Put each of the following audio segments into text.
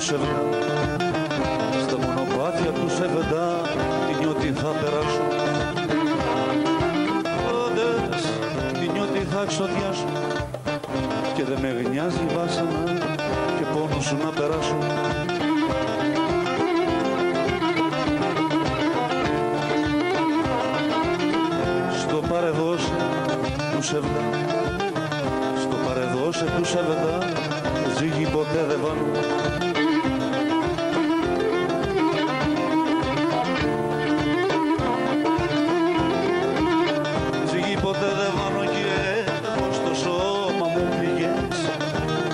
σεβδά, στα μονοπάτια του σεβδά τι νιώτη θα περάσω. Όντες τι νιώτη θα ξοδιάσω και δε με γνιάζει βάσανα και πόνο σου να περάσω. Στο παρεδώσε του σεβδά, στο παρεδώσε του σεβδά, ζύγι ποτέ δε βάνω. Ζύγι ποτέ δε βάνω και έχω στο σώμα μου πληγές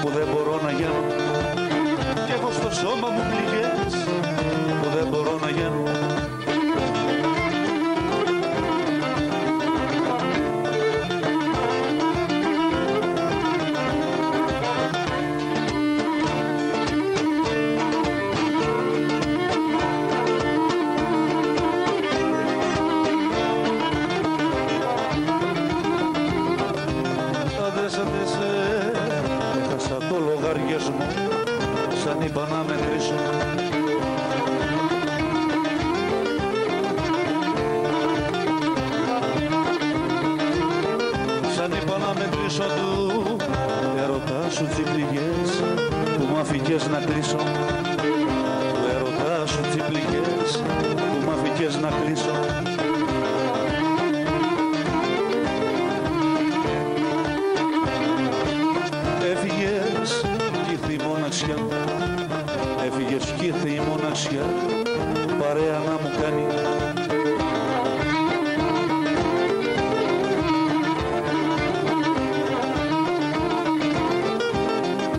που δεν μπορώ να γίνω. Και έχω στο σώμα μου πληγές που δεν μπορώ να γίνω. Έχασα το λογαριασμό σαν είπα να μετρήσω. Σαν είπα να μετρήσω του ερωτά σου τσιπληγές που μ' αφήκες να κλείσω. Του ερωτά σου τσιπληγές που μ' αφήκες να κλείσω. Έφυγες κι ήρθε η μοναξιά, έφυγες κι ήρθε η μοναξιά, παρέα να μου κάνει.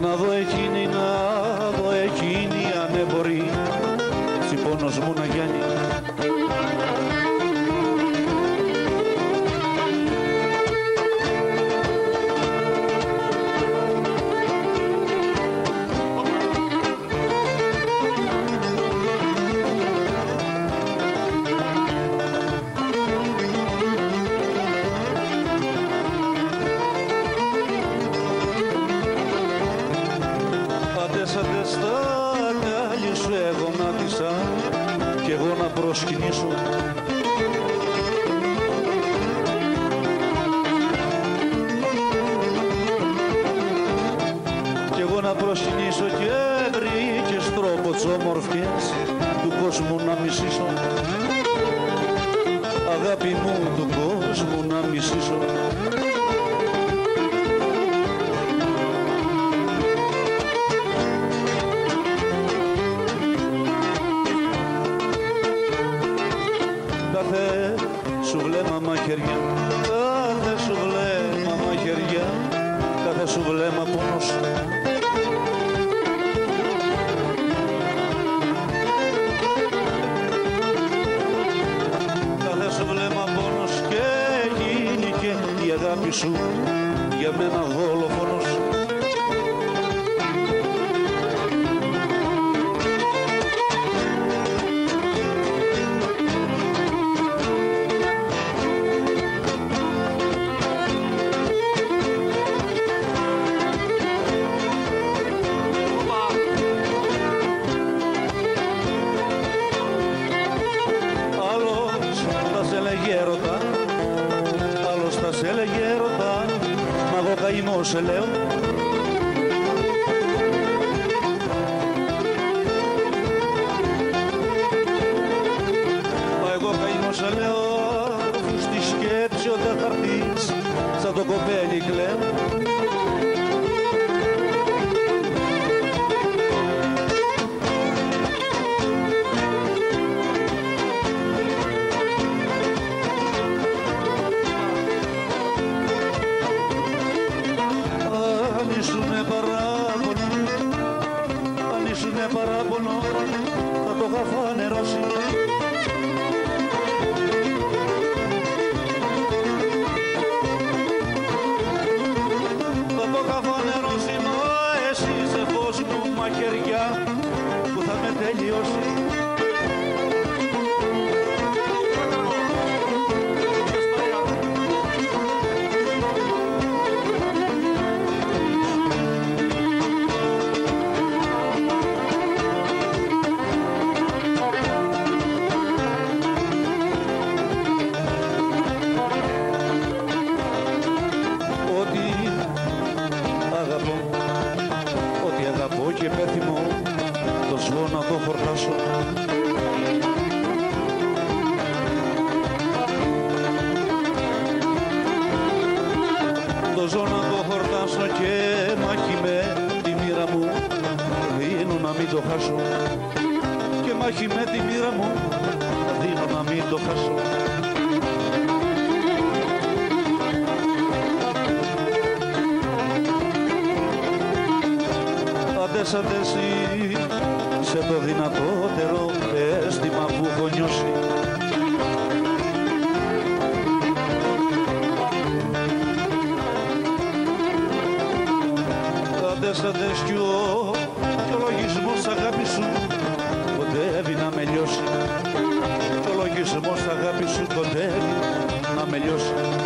Να δω εκείνη αν δεν μπορεί, τσιπώνος μου να γιάνει. Αντές στα κάλλη σου εγώ νάτισα κι εγώ να προσκυνήσω. Κι εγώ να προσκυνήσω και βρήκες τρόπο τις όμορφιες του κόσμου να μισήσω. Αγάπη μου του κόσμου να μισήσω. Κάθε σου βλέμμα μαχαιριά, κάθε σου βλέμμα μαχαιριά, κάθε σου βλέμμα πόνος. Κάθε σου βλέμμα πόνος και γίνηκε η αγάπη σου για μένα δολοφόνος. Άλλος θα σε έλεγε έρωτα, μα εγώ καημό σε λέω. Μα εγώ καημό σε λέω, αφού στη σκέψη όταν θα έρθεις σαν το κοπέλι κλαίω. Αν ήσουνε παράπονο, θα το είχα φανερώσει. Θα το είχα φανερώσει, μα εσύ είσαι φως μου μαχαιριά που θα με τελειώσει. πέθυμο το ζώο να το χορτάσω. Το ζώο να το χορτάσω και μάχη με τη μοίρα μου δίνω να μην το χάσω. Και μάχη με τη μοίρα μου δίνω να μην το χάσω. Αντες εσύ σε το δυνατότερο αίσθημα που έχω νιώσει. Αντες κι ο λογισμός αγάπη σου κοντεύει να με λιώσει. Κι ο λογισμός αγάπη σου κοντεύει να με λιώσει.